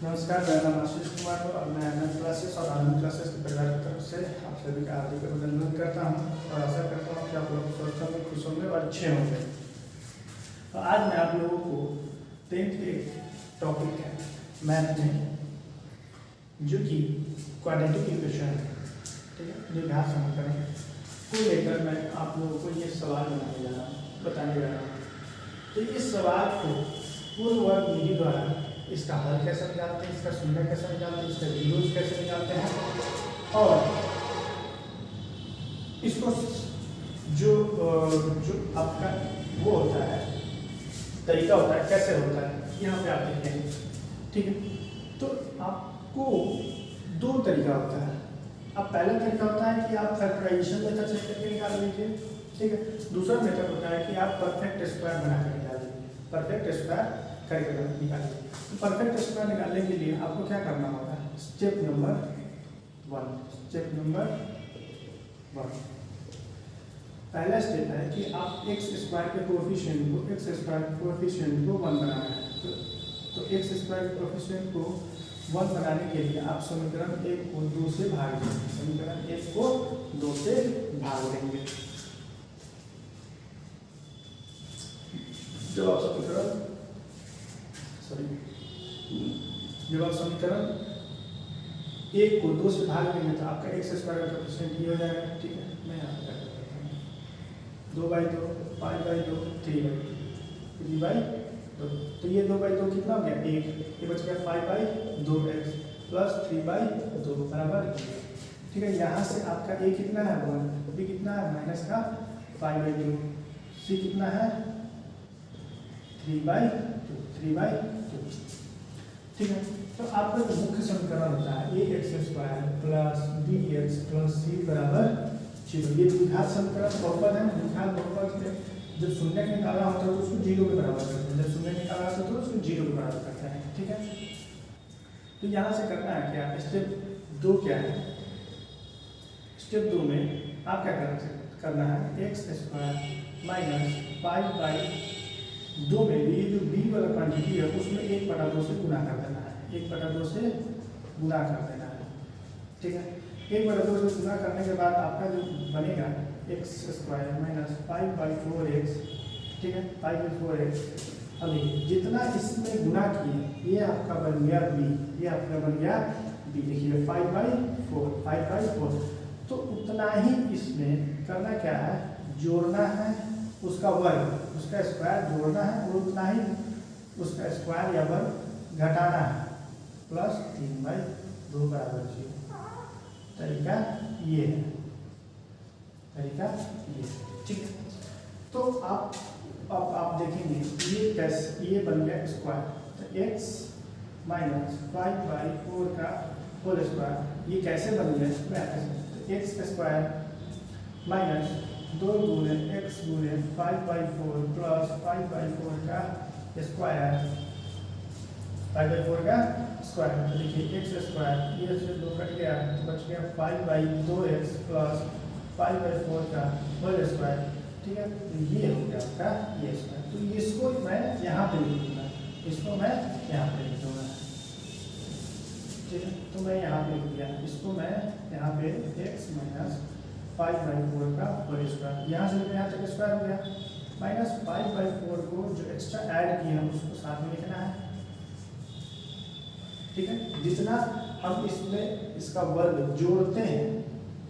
नमस्कार, मेरा नाम आशीष कुमार है और मैं आनंद क्लासेस और आनंद क्लासेस के परिवार की तरफ से आप सभी का हार्दिक अभिनंदन करता हूं और आशा करता हूं कि आप लोग स्वस्थ होंगे, खुश होंगे और अच्छे होंगे। तो आज मैं आप लोगों को 10th के टॉपिक है मैथ में, जो कि क्वाड्रेटिक इक्वेशन है, ठीक है, जो घात समीकरण को लेकर मैं आप लोगों को ये सवाल बताने जा रहा हूँ। तो इस सवाल को पूर्ण वर्ग विधि द्वारा इसका हल कैसे निकालते हैं, इसका शून्य कैसे निकालते हैं, इसका जीरोस कैसे निकालते हैं और इसको जो आपका वो होता है तरीका होता है कैसे होता है, यहाँ पे आप देखेंगे। ठीक है, तो आपको दो तरीका होता है। अब पहला तरीका होता है कि आप फैक्टराइजेशन मेथड से करके निकाल लीजिए, ठीक है। दूसरा मेथड होता है कि आप परफेक्ट स्क्वायर बना कर निकाल लीजिए, परफेक्ट स्क्वायर करके निकालिए। तो परफेक्ट स्क्वायर निकालने के लिए आपको क्या करना होगा, स्टेप नंबर 1 पहला स्टेप है कि आप एक्स स्क्वायर के कोएफिशिएंट को 1 बनाना है। तो एक्स स्क्वायर के कोएफिशिएंट को 1 बनाने के लिए आप समीकरण 1 को 2 से भाग देंगे, समीकरण 1 को 2 से भाग देंगे। जब आप समीकरण 1 को 2 से भाग देंगे तो आपका एक्स स्क्वायर का कोएफिशिएंट ये हो जाएगा। ठीक है, मैं यहाँ पे करता हूँ 2/2 5/2 3/2। तो ये 2/2 कितना हो गया 1, ये बच गया 5/2x प्लस 3/2 बराबर 0। ठीक है, यहाँ से आपका a कितना है 1, b कितना है माइनस का 5/2, c कितना है 3/2। ठीक है, तो आपका जो मुख्य समीकरण होता है ax² plus bx plus c बराबर 0। ये द्विघात समीकरण बहुपद है। द्विघात बहुपद में जब शून्य निकालना होता है तो उसको 0 के बराबर करते हैं, जब शून्य निकालना होता है तो उसको 0 के बराबर करते हैं। ठीक है, तो यहाँ से करना है क्या, स्टेप 2 क्या है, स्टेप 2 में आप क्या करना है x² माइनस 5/2 में ये जो b वाला क्वांटिटी है उसमें 1/2 से गुना कर देना है, 1/2 से गुना कर देना है। ठीक है, 1/2 से गुना करने के बाद आपका जो बनेगा x² माइनस 5/4x। ठीक है, 5/4x। अभी जितना इसमें गुना किए ये आपका बन गया b, ये आपका बन गया b। देखिए 5/4 तो उतना ही इसमें करना क्या है, जोड़ना है उसका वर्ग, उसका स्क्वायर जोड़ना है और उतना ही उसका स्क्वायर या वर्ग घटाना है, प्लस 3/2 बराबर 0। तरीका ये है, तरीका ये। ठीक है, तो आप देखेंगे ये कैसे, ये बन गया स्क्वायर, तो x माइनस 5/4 का होल स्क्वायर ये कैसे बन गया, तो x² माइनस 2 गुणे x गुणे 5/4 प्लस 5/4 का स्क्वायर, 5/4 का स्क्वायर। तो देखिए x² ये से 2 कट गया तो बच गया 5/2x प्लस 5/4 का होल स्क्वायर। ठीक है, तो ये हो गया आपका ये स्क्वायर। तो इसको मैं यहाँ पे लिख दूंगा, इसको मैं यहाँ पे लिख दूंगा। ठीक है, तो मैं यहाँ पे लिख दिया, इसको मैं यहाँ पे x माइनस 5/4 का होल स्क्वायर, यहाँ से यहाँ तक स्क्वायर हो गया, माइनस 5/4 को जो एक्स्ट्रा ऐड किया है उसको साथ में लिखना है। ठीक है, जितना हम इसमें इसका वर्ग जोड़ते हैं,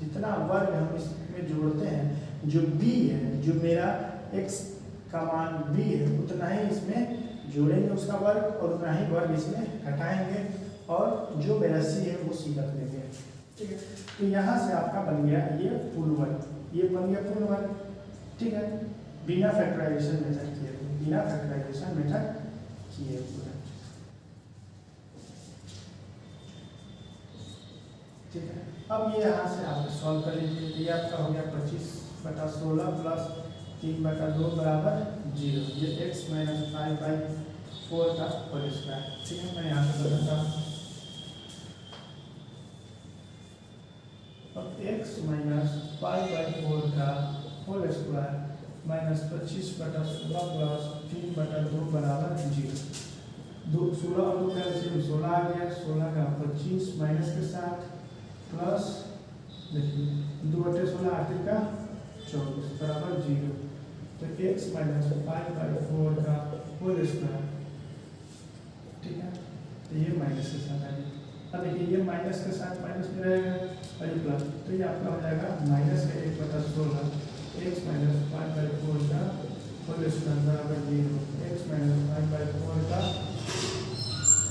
जितना वर्ग हम इसमें जोड़ते हैं, जो b है, जो मेरा x का मान b है, उतना ही इसमें जोड़ेंगे उसका वर्ग और उतना ही वर्ग इसमें घटाएंगे और जो मेरा c है वो c रख देंगे। ठीक है, तो यहाँ से आपका बन गया ये पूर्ण वर्ग, ये बन गया पूर्ण वर्ग। ठीक है, बिना फैक्टराइजेशन मेथड किए, बिना फैक्टराइजेशन मेथड किए पूरा। ठीक है, अब ये यहाँ से आप सॉल्व कर लीजिए। ये आपका हो गया 25/16 प्लस 3/2 बराबर 0। ये x माइनस 5/4 का होल स्क्वायर। ठीक है, मैं यहाँ पे बदलता हूँ, अब x माइनस 5/4 का होल स्क्वायर माइनस 25/16 प्लस 3/2 बराबर 0। दो 16 और 2 का एलसीएम 16 आ गया, 16 का 25 माइनस के साथ प्लस, देखिए 2 बटे 16 आखिर का 24 बराबर 0। तो x माइनस 5/4 का होल स्क्वायर, ठीक है। तो ये माइनस के साथ आ गया। अब देखिए ये माइनस के साथ माइनस में रहेगा और ये प्लस, तो ये आपका हो जाएगा माइनस का 1/16 x माइनस 5/4 का होल स्क्वायर बराबर 0। x माइनस 5/4 का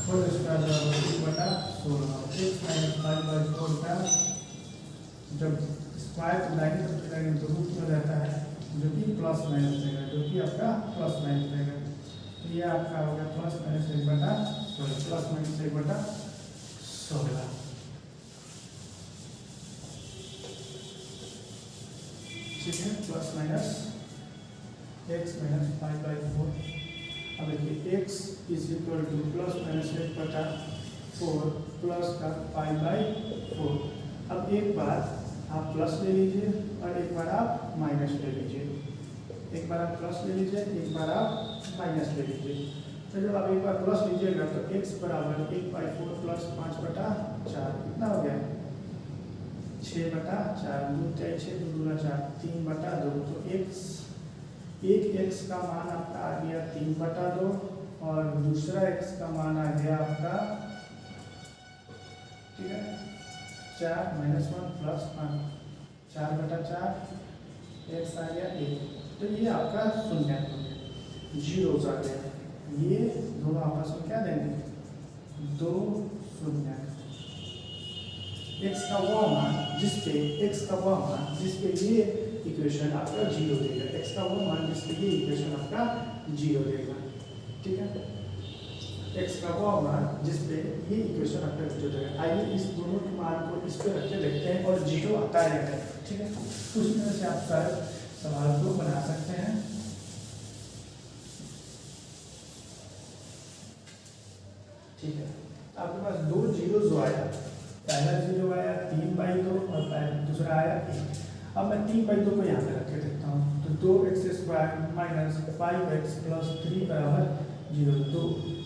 होल स्क्वायर बराबर 1/16। x माइनस 5/4 का जब स्क्वायर को दाहिनी तरफ चलाएंगे तो रूट में रहता है, जो कि प्लस माइनस रहेगा, जो कि आपका प्लस माइनस रहेगा। तो ये आपका हो गया प्लस माइनस 1/16, प्लस माइनस 1/16, ठीक है। Plus minus x minus 5/4। अब देखिए x is equal two plus minus 1/4 plus का 5/4। अब एक बार आप प्लस ले लीजिए और एक बार आप माइनस ले लीजिए। एक बार आप प्लस ले लीजिए, एक बार आप माइनस ले लीजिए। तो जब आप एक बार प्लस लीजिएगा तो x बराबर 1/4 प्लस 5/4 कितना हो गया, 6/4, 2 3 6 2 दूना 4, 3/2। तो एक x का मान आपका आ गया 3/2 और दूसरा x का मान आ गया आपका, ठीक है, 4 माइनस 1 प्लस 5, 4/4 x आ गया 1। तो ये आपका शून्य हो गया, जीरो आ गया। ये दोनों आपस में क्या देंगे, 2 शून्य। x का वह मान जिसपे ये इक्वेशन आपका 0 देगा, x का वो मान जिसपे ये इक्वेशन आपका 0 देगा, ठीक है। x का वो मान जिसपे ये इक्वेशन आपका 0 देगा। आइए इस दोनों के मान को इस पे रख के देखते हैं और 0 आता है, ठीक है। तो उस तरह से आप सारे सवाल को बना सकते हैं। ठीक है, आपके पास 2 जीरो जो आया, पहला जीरो आया 3/2 और दूसरा आया 1। अब मैं 3/2 को यहाँ पे रख के देखता हूँ। तो 2x² माइनस 5x प्लस 3 बराबर 0। 2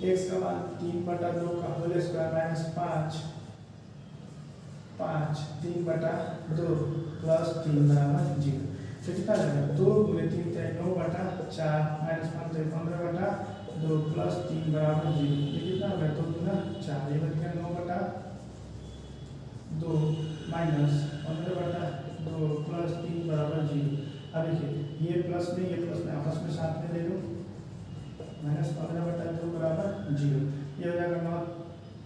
x का मान 3/2 का होल स्क्वायर माइनस 5 3/2 प्लस 3 बराबर 0। तो कितना लगेगा, 2 × 3 = 9/4 माइनस 5 15/2 प्लस 3 बराबर 0। ये कितना हो गया, 2 × 4, ये बन गया 9/2 माइनस 15/2 प्लस 3 बराबर 0। अब देखिए ये प्लस में आपस में साथ में ले लो, माइनस 15/2 बराबर 0। ये हो जाएगा 9,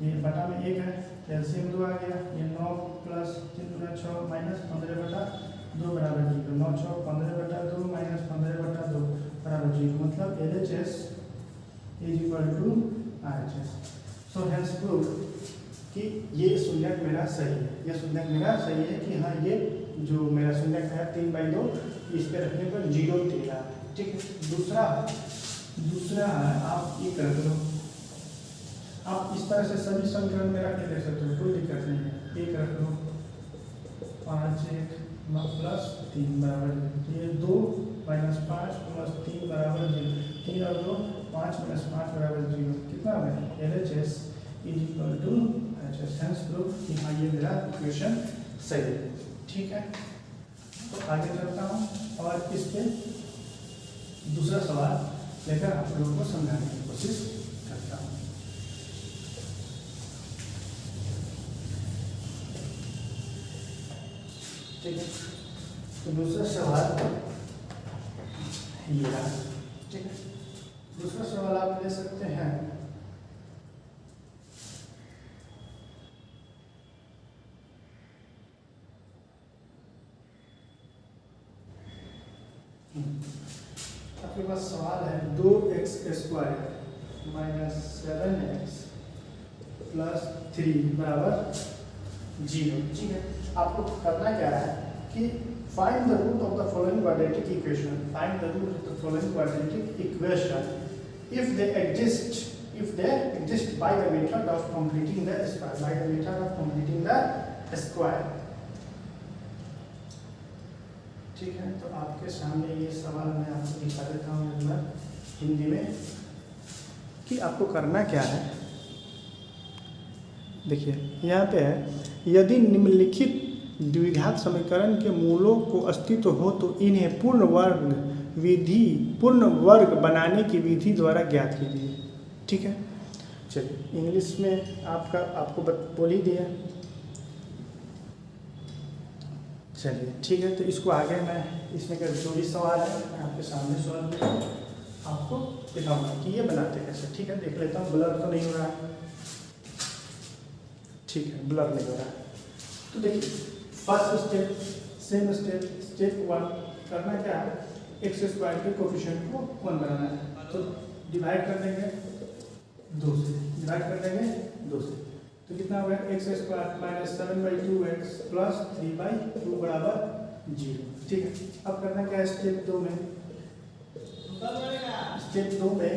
ये बटा में 1 है, एलसीएम 2 आ गया। ये 9 प्लस 3 × 6 माइनस 15/2 बराबर 0। 9 6 15/2 माइनस 15/2 बराबर 0। मतलब LHS is equal to RHS। So hence prove कि ये शून्यक मेरा सही है। ये शून्यक मेरा सही है कि हाँ, ये जो मेरा शून्यक है 3/2 इस पे रखने पर 0 देगा, ठीक है। दूसरा है, आप ये कर लो, आप इस तरह से सभी समीकरण में रख के देख सकते हो, कोई दिक्कत नहीं है। एक रख लो 5 प्लस 3 बराबर 0। ये 2 माइनस 5 प्लस 3 बराबर 0। 3 और 2 5 माइनस 5 बराबर 0। कितना हो गया, LHS is equal to RHS। Hence prove कि हाँ, ये मेरा इक्वेशन सही है, ठीक है। तो आगे चलता हूँ और इस पे दूसरा सवाल लेकर आप लोगों को समझाने की कोशिश करता हूँ। ठीक है, तो दूसरा सवाल ये रहा, ठीक है। दूसरा सवाल आप ले सकते हैं, आपके पास सवाल है 2x² माइनस 7x प्लस 3 बराबर 0, ठीक है। आपको करना क्या है कि find the root of the following quadratic equation. Find the root of the following quadratic equation if they exist by the method of completing the square, ठीक है। तो आपके सामने ये सवाल मैं आपको दिखा देता हूँ एक बार हिंदी में कि आपको करना क्या है। देखिए यहाँ पे है, यदि निम्नलिखित द्विघात समीकरण के मूलों को अस्तित्व हो तो इन्हें पूर्ण वर्ग बनाने की विधि द्वारा ज्ञात कीजिए। ठीक है, चलिए इंग्लिश में आपको बोल ही दिया। चलिए ठीक है, तो इसको आगे मैं इसमें का जो भी सवाल है मैं आपके सामने सवाल आपको दिखाऊंगा कि ये बनाते कैसे। ठीक है, देख लेता हूँ, ब्लर तो नहीं हो रहा है। ठीक है, ब्लर नहीं हो रहा है। तो देखिए फर्स्ट स्टेप, सेम स्टेप 1 करना क्या है, एक्स स्क्वायर के कोफिशिएंट को 1 बनाना है। तो डिवाइड कर देंगे 2 से, डिवाइड कर देंगे 2 से, तो कितना हो गया, x square minus 7/2x plus 3/2 बराबर 0। ठीक है, अब करना क्या है स्टेप 2 में, स्टेप 2 में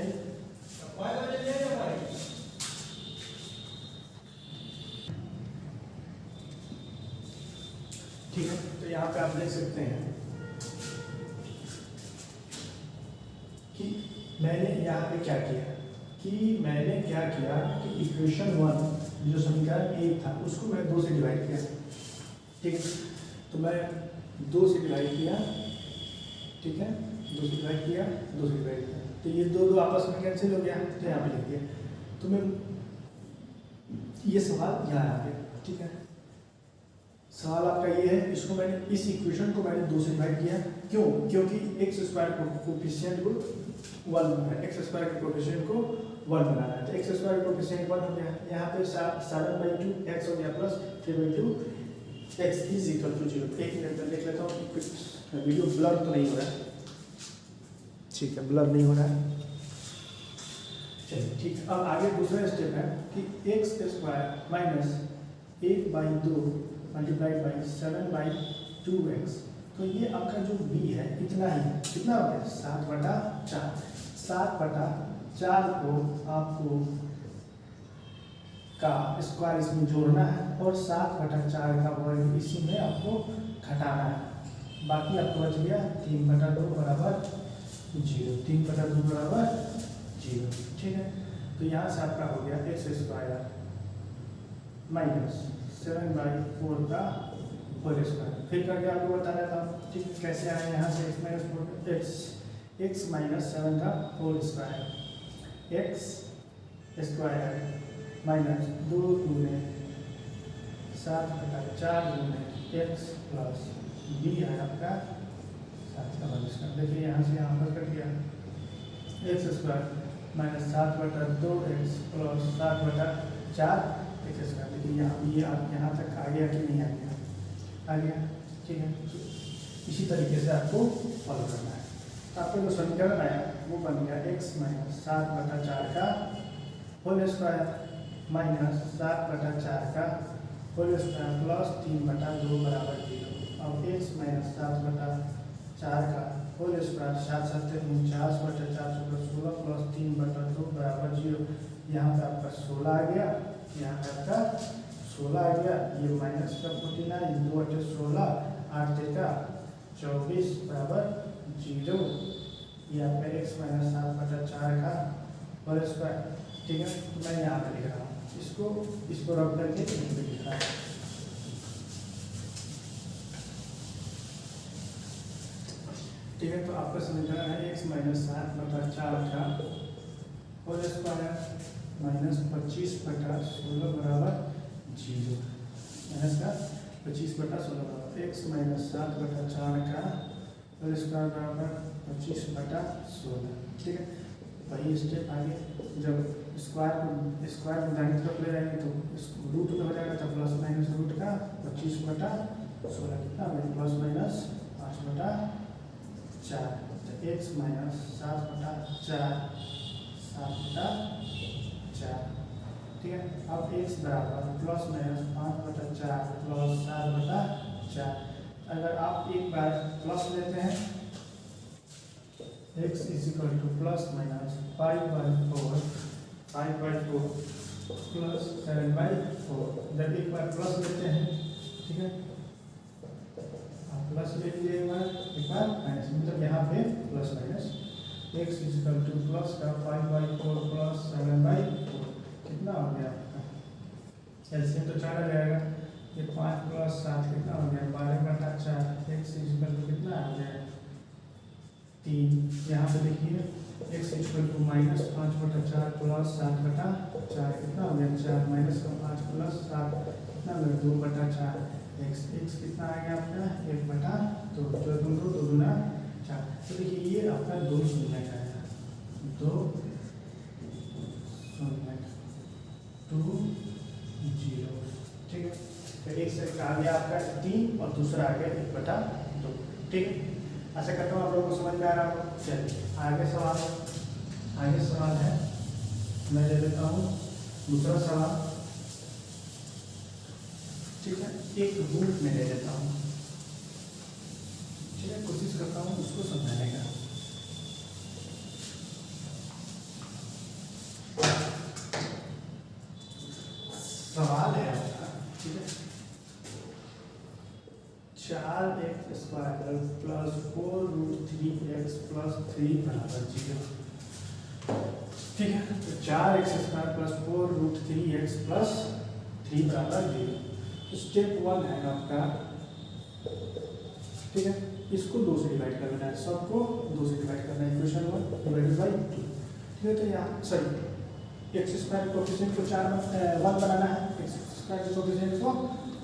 ठीक है, तो यहाँ पे आप देख सकते हैं कि मैंने यहाँ पे क्या किया कि इक्वेशन 1 जो समीकरण 1 था उसको मैं 2 से डिवाइड किया। ठीक है, तो मैं 2 से डिवाइड किया। ठीक है, 2 से डिवाइड किया, 2 से डिवाइड किया, तो ये दो आपस में कैंसिल हो गया, तो यहाँ पे लिख दिया। तो मैं ये सवाल यहाँ आ गया। ठीक है, सवाल आपका ये है, इसको मैंने इस इक्वेशन को मैंने 2 से डिवाइड किया। क्यों? क्योंकि एक्स स्क्वायर को कोफिशिएंट को 1 बनाना है, एक्स स्क्वायर के कोफिशिएंट को 1 बनाना है। तो एक्स स्क्वायर का कोफिशिएंट 1 हो गया, यहाँ पे 7/2 x हो गया plus 3/2 x is equal to 0। एक मिनट में देख लेता हूँ वीडियो ब्लर तो नहीं हो रहा है। ठीक है, ब्लर नहीं हो रहा है। चलिए ठीक है, अब आगे दूसरा स्टेप है कि x square minus 1/2 multiplied by 7/2x। तो ये आपका जो b है इतना ही, कितना हो गया 7/4। 7/4 को आपको का स्क्वायर इसमें जोड़ना है और 7/4 का वर्ग इसी में आपको घटाना है। बाकी आपको बच गया 3/2 बराबर 0, 3/2 बराबर 0। ठीक है, तो यहाँ से आपका हो गया एक्स स्क्वायर माइनस 7/4 का होल स्क्वायर। फिर करके आपको बता देता हूँ। ठीक है, कैसे आए यहाँ से एक्स माइनस 7 का whole square, x square minus 2 गुने 7/4 गुने एक्स प्लस बी है आपका 7 का होल स्क्वायर। देखिए यहाँ से यहाँ पर कट गया, x square minus 7/2x plus 7/4 x square. देखिए यहाँ ये आप यहाँ तक आ गया कि नहीं आ गया, आ गया। ठीक है, इसी तरीके से आपको फॉलो करना है। तो आपको जो समीकरण आया वो बन गया x माइनस 7/4 का होल स्क्वायर माइनस 7/4 का होल स्क्वायर प्लस 3/2 बराबर 0। अब x माइनस 7/4 का होल स्क्वायर 7/4 प्लस 3/2 बराबर 0। यहाँ पे आपका 16 आ गया, यहाँ पे आपका 16 आ गया, ये माइनस का 49, 2/16 8 का 24 बराबर 0। ये आपका x माइनस 7/4 का होल स्क्वायर। ठीक है, तो मैं यहाँ पे लिख रहा हूँ, इसको रब करके लिख रहा हूँ। ठीक है, तो आपका समीकरण है x माइनस 7/4 का होल स्क्वायर माइनस 25/16 बराबर 0। माइनस का 25/16 बराबर x माइनस 7/4 का होल स्क्वायर बराबर 25/16। ठीक है, वही स्टेप आगे, जब स्क्वायर को दाहिनी तरफ ले जाएंगे तो रूट में हो जाएगा, तो प्लस माइनस रूट का 25/16 कितना प्लस माइनस 5/4। तो x माइनस 7/4 7/4। ठीक है, अब x बराबर प्लस माइनस 5/4 प्लस 7/4। अगर आप एक बार प्लस लेते हैं x is equal two plus minus 5/4 plus 7/4। जब एक बार प्लस लेते हैं, ठीक है, आप प्लस ले लीजिए एक बार माइनस, मतलब यहाँ पे plus minus x equal two plus का 5/4 प्लस 7/4 कितना हो गया आपका? एलसीएम तो 4 आ जाएगा। ये 5 प्लस 7 कितना हो गया? 12/4। x इक्वल टू कितना आ गया? 3। यहाँ पे देखिए x इक्वल टू -5/4 प्लस 7/4 कितना हो गया? 4 माइनस का 5 प्लस 7 कितना हो गया? 2/4। x कितना आ गया आपका? 1/2 तो 2 गुना 4। तो देखिए ये आपका 2 शून्य का है, 2 शून्य 2 0। ठीक है, तो एक से आ गया आपका 3 और दूसरा आ गया 1/2। ठीक है, ऐसा करता हूँ आप लोगों को समझ में आ रहा होगा। चलिए आगे सवाल है, मैं ले लेता हूँ दूसरा सवाल। ठीक है, एक रूट में ले लेता हूँ। ठीक है, कोशिश करता हूँ उसको समझाने का। सवाल है आपका, ठीक है, 4x² प्लस 4√3x प्लस 3 बराबर 0। ठीक है, तो 4x² प्लस 4√3x प्लस 3 बराबर 0। स्टेप 1 है आपका। ठीक है, इसको 2 से डिवाइड कर देना है, सबको 2 से डिवाइड करना है। Equation 1 divided by 2। ठीक है, तो यहाँ सॉरी x² कोएफिशिएंट को 1 बनाना है, x² कोएफिशिएंट को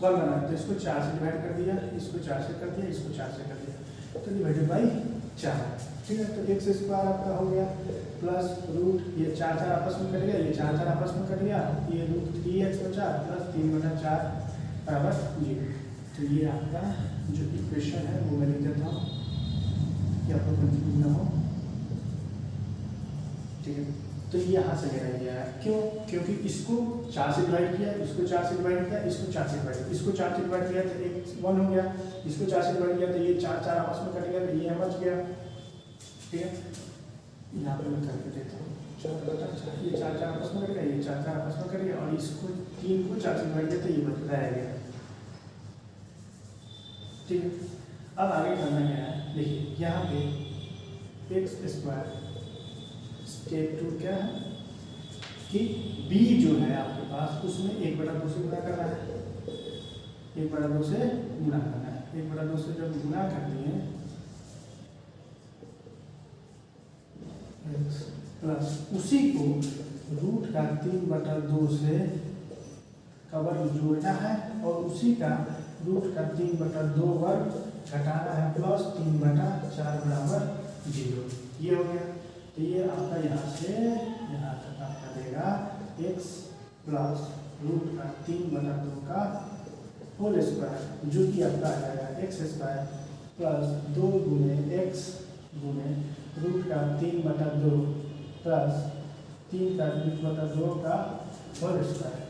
1 बनाना है, तो इसको 4 से डिवाइड कर दिया, इसको 4 से कर दिया, इसको 4 से कर दिया, तो डिवाइडेड बाई 4। ठीक है, तो x² आपका हो गया प्लस रूट ये 4 आपस में कट गया, ये 4 आपस में कट गया, ये √3x बचा प्लस 3/4 बराबर 0। तो ये आपका जो इक्वेशन है वो मैं लिख देता हूँ कि आपको कंफ्यूज ना हो। ठीक है, तो ये यहाँ से मेरा गया है, क्यों? क्योंकि इसको 4 से डिवाइड किया, इसको 4 से डिवाइड किया, इसको 4 से डिवाइड किया, इसको 4 से डिवाइड किया तो एक 1 हो गया, इसको 4 से डिवाइड किया तो ये 4 आपस में कट गया, तो ये बच गया। ठीक है, यहाँ पे मैं करके देता हूँ 4/4, ये 4 आपस में कट गया, ये 4 आपस में कट गया, और इसको 3 को 4 से डिवाइड किया तो ये बच रह गया। ठीक है, अब आगे करना क्या है, देखिए यहाँ पे x² स्टेप 2 क्या है कि b जो है आपके पास उसमें 1/2 से गुणा करना है, 1/2 से गुणा करना है। 1/2 से जब गुणा कर दिए प्लस उसी को √3/2 से का वर्ग जोड़ना है और उसी का √3/2 वर्ग घटाना है प्लस 3/4 बराबर 0। ये हो गया, तो ये आपका यहाँ से यहाँ तक आपका देगा x प्लस √3/2 का होल स्क्वायर, जो कि आपका आ जाएगा x² प्लस 2 गुने x गुने √3/2 प्लस 3/2 का होल स्क्वायर।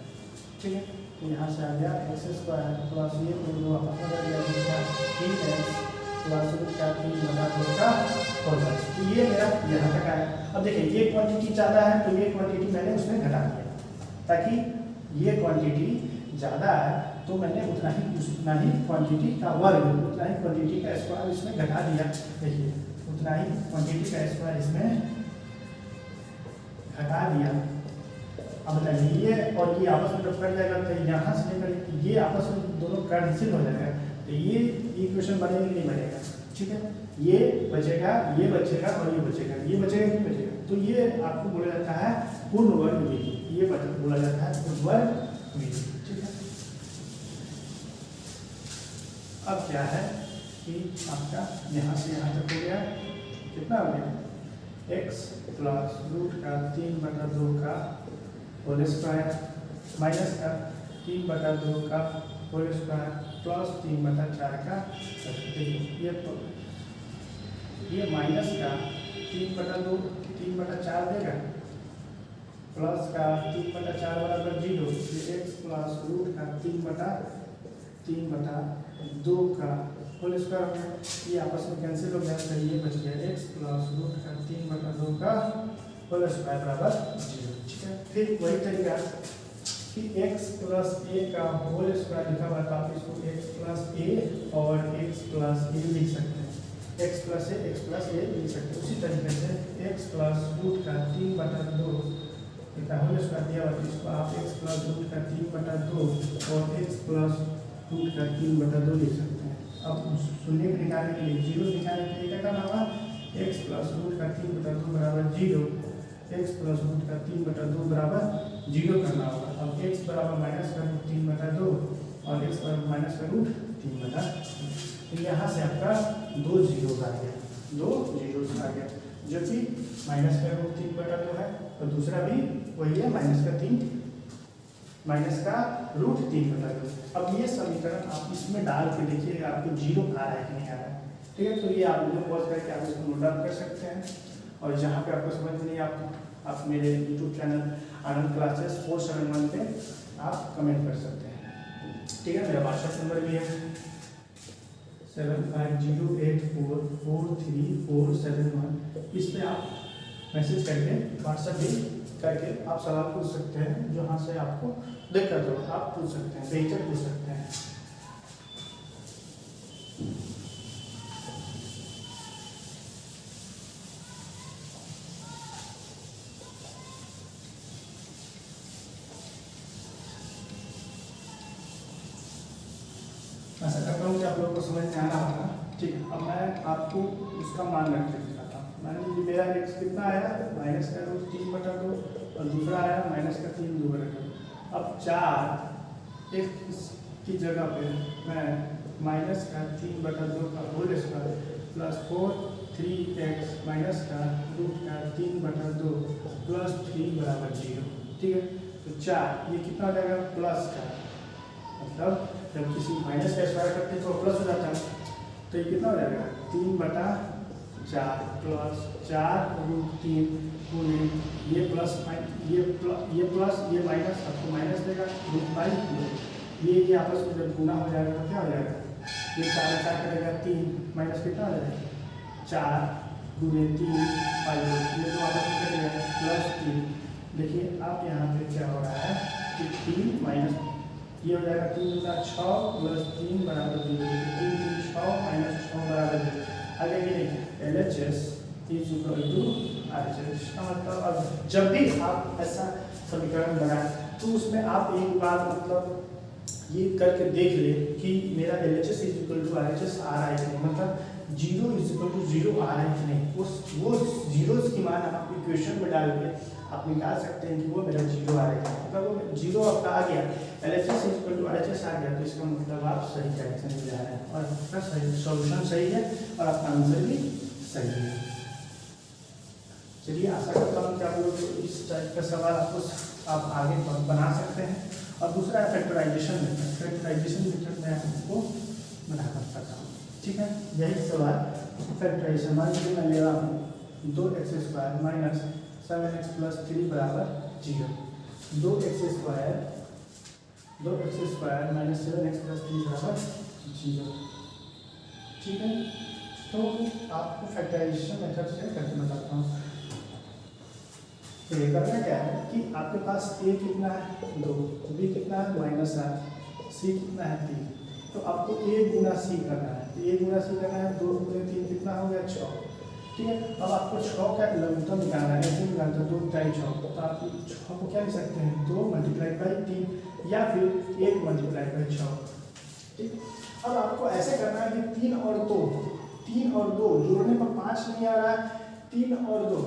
ठीक है, तो यहाँ से आ गया x² प्लस ये दोनों आपस में कर दिया 3x प्लस √3/2 का होल स्क्वायर। तो ये मेरा यहाँ तक आया। अब देखिए ये क्वांटिटी ज़्यादा है तो ये क्वांटिटी मैंने उसमें घटा दिया, ताकि ये क्वांटिटी ज़्यादा है तो मैंने उतना ही क्वांटिटी का वर्ग, उतना ही क्वांटिटी का स्क्वायर इसमें घटा दिया। देखिए उतना ही क्वांटिटी का स्क्वायर इसमें घटा दिया। अब बताइए ये और ये आपस में जब कट जाएगा तो यहाँ से लेकर ये आपस में दोनों कैंसिल हो जाएगा, तो ये इक्वेशन बनेगा नहीं बनेगा। ठीक है, ये बचेगा और ये बचेगा, ये बचेगा नहीं बचेगा, तो ये आपको बोला जाता है पूर्ण वर्ग विधि, ये बोला जाता है पूर्ण वर्ग विधि। ठीक है, अब क्या है कि आपका यहाँ से यहाँ तक हो गया, कितना हो गया x प्लस √3/2 का होल स्क्वायर माइनस का 3/2 का होल स्क्वायर प्लस 3/4 का। ये माइनस का 3/4 देगा प्लस का 3/4 बराबर 0। x प्लस √3/2 का होल स्क्वायर हो गया, ये आपस में कैंसिल हो गया, तो ये बच गया x प्लस √3/2 का होल स्क्वायर बराबर 0। ठीक है, फिर वही तरीका कि x प्लस a का होल स्क्वायर लिखा हुआ था, आप इसको x प्लस a और x प्लस a लिख सकते हैं, x प्लस a लिख सकते हैं। उसी इस तरीके से x प्लस रूट का 3/2 होल स्क्वायर दिया हुआ, इसको आप x प्लस रूट का 3/2 और x प्लस रूट का 3/2 लिख सकते हैं। अब शून्य को निकालने के लिए, जीरो निकालने के लिए क्या करना होगा, x प्लस रूट का 3/2 बराबर 0, x प्लस रूट का 3/2 बराबर 0 करना होगा। अब x बराबर माइनस का रूट 3/2 और x बराबर माइनस का रूट 3/2। तो यहाँ से आपका 2 जीरो आ गया, 2 जीरो आ गया, जो कि माइनस का रूट 3/2 है और दूसरा भी वही है माइनस का रूट 3/2। अब ये समीकरण आप इसमें डाल के देखिए आपको जीरो आ रहा है कि नहीं आ रहा है। ठीक है, तो ये आप वीडियो पॉज करके आप इसको नोट डाउन कर सकते हैं और जहाँ पे आपको समझ नहीं आप मेरे यूट्यूब चैनल आनंद क्लासेस 471 पे आप कमेंट कर सकते हैं। ठीक है, मेरा व्हाट्सएप नंबर भी है 7508443471। इस पे आप मैसेज करके व्हाट्सएप भी करके आप सवाल पूछ सकते हैं, जो यहाँ से आपको दिक्कत हो आप पूछ सकते हैं, बेहिचक पूछ सकते हैं। ऐसा करता हूँ कि आप लोगों को समझ में आना होगा। ठीक है, अब मैं आपको उसका मान रख के दिखाता हूँ। मान लीजिए मेरा x कितना आया, माइनस का रूट 3/2 और दूसरा आया माइनस का 3/2। अब 4 x की जगह पे मैं माइनस का 3/2 का whole square plus 3x minus का रूट का 3/2 प्लस 3 बराबर 0। ठीक है, तो 4 ये कितना हो जाएगा, प्लस का, मतलब जब किसी माइनस का स्क्वायर करते हैं तो प्लस हो जाता है, तो ये कितना हो जाएगा 3/4 प्लस 4 रूट 3 गुणे ये प्लस ये माइनस आपको माइनस देगा रूट बाई 2। ये आपस में जब गुना हो जाएगा तो क्या हो जाएगा, ये 4 करेगा 3 माइनस कितना हो जाएगा 4 गुणे 3 बाई 2, ये तो आपस में करेगा प्लस 3। देखिए आप यहाँ पे क्या हो रहा है कि 3 माइनस ये हो जाएगा 3 गुना 6 प्लस 3 बराबर 0, 3 3 6 माइनस 6 बराबर 0। आगे ये देखिए LHS is equal to RHS। मतलब अब जब भी आप ऐसा समीकरण बनाएं तो उसमें आप एक बार मतलब ये करके देख ले कि मेरा LHS is equal to RHS आ रहा है कि नहीं, मतलब 0 इज इक्वल टू 0 आ रहा है कि नहीं। वो जीरोस की मान आप इक्वेशन में डाल के आप निकाल सकते हैं कि वो मेरा 0 आ रहा है। मतलब वो 0 आपका आ गया, LHS is equal to RHS आ गया, तो इसका मतलब आप सही डायरेक्शन में जा रहे हैं और आपका सही सॉल्यूशन सही है और आपका आंसर भी सही है। चलिए, आशा करता हूँ कि आप लोग इस टाइप का सवाल आप आगे बना सकते हैं। और दूसरा है फैक्टराइजेशन मेथड। फैक्टराइजेशन मेथड मैं आपको बना कर सकता हूँ। ठीक है, यही सवाल फैक्टराइजेशन। मान लीजिए मैं ले रहा हूँ 2x² माइनस 7x प्लस 3 बराबर 0। 2x² माइनस 7x प्लस 3 बराबर 0। ठीक है, तो आपको फैक्टराइजेशन मेथड से करके बताता हूँ। तो ये करना क्या है कि आपके पास a कितना है 2, b कितना है -8, c कितना है 3। तो आपको a गुना c करना है। तो a गुना c करना है, 2 गुने 3 कितना हो गया 6। ठीक है, अब आपको 6 का लघुत्तम निकालना है। ऐसे निकालते हैं 2 टाइम 6, तो आप 6 को क्या लिख सकते हैं 2 × 3 या फिर 1 × 6। ठीक, अब आपको ऐसे करना है कि 3 और 2 जोड़ने पर 5 नहीं आ रहा है। 3 और 2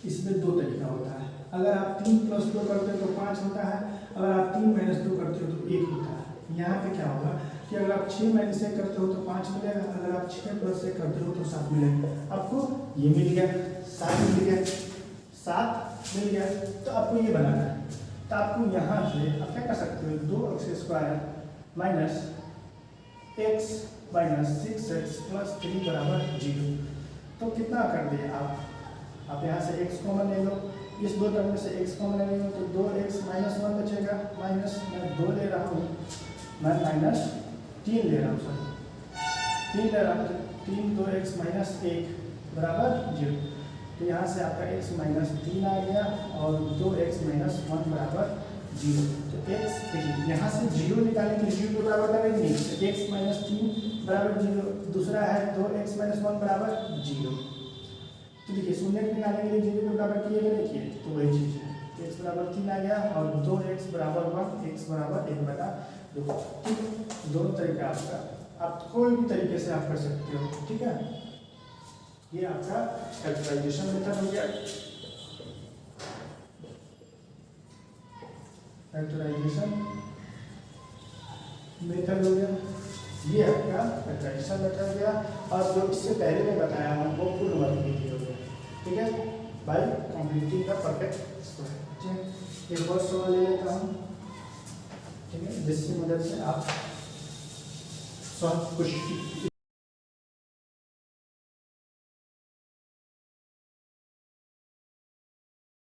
इसमें 2 तरीका होता है। अगर आप 3 + 2 करते हो तो 5 होता है, अगर आप 3 - 2 करते हो तो 1 होता है। यहाँ पे क्या होगा कि अगर आप 6 - 1 करते हो तो 5 मिलेगा, अगर आप 6 + 1 करते हो तो 7 मिलेगा। आपको ये मिल गया, 7 मिल गया, 7 मिल गया। तो आपको ये बनाना है। तो आपको यहाँ से आप क्या कर सकते हो 2x² minus x minus 6x plus 3 बराबर 0। तो कितना कर दिए आप यहाँ से x कॉमन ले लो, इस 2 टर्म में से x कॉमन ले लो तो 2x - 1 बचेगा, माइनस मैं 2 ले रहा हूँ, मैं -3 ले रहा हूँ, सॉरी 3 ले रहा हूँ। 3 2x - 1 बराबर 0। तो यहाँ से आपका x - 3 आ गया और 2x - 1 बराबर 0। तो x देखिए यहाँ से 0 निकालने के लिए 0 के बराबर करेंगे, तो x - 3 बराबर 0। दूसरा है 2x - 1 बराबर 0। तो देखिए शून्य के निकालने के लिए जीरो के बराबर किए गए देखिए, तो वही चीज़ है, x बराबर 3 आ गया और 2x बराबर 1, x बराबर 1/2। ठीक है, दोनों तरीका आपका, आप कोई भी तरीके से आप कर सकते हो। ठीक है, ये आपका फैक्टराइजेशन मेथड हो गया, फैक्टराइजेशन मेथड हो गया, ये आपका फैक्टराइजेशन मेथड हो गया। और जो इससे पहले मैं बताया हूँ वो पूर्ण वर्ग विधि हो गया। ठीक है, bye completing the perfect square. ठीक है, एक और सवाल ले लेता हूँ। ठीक है, जिसकी मदद से आप सब कुछ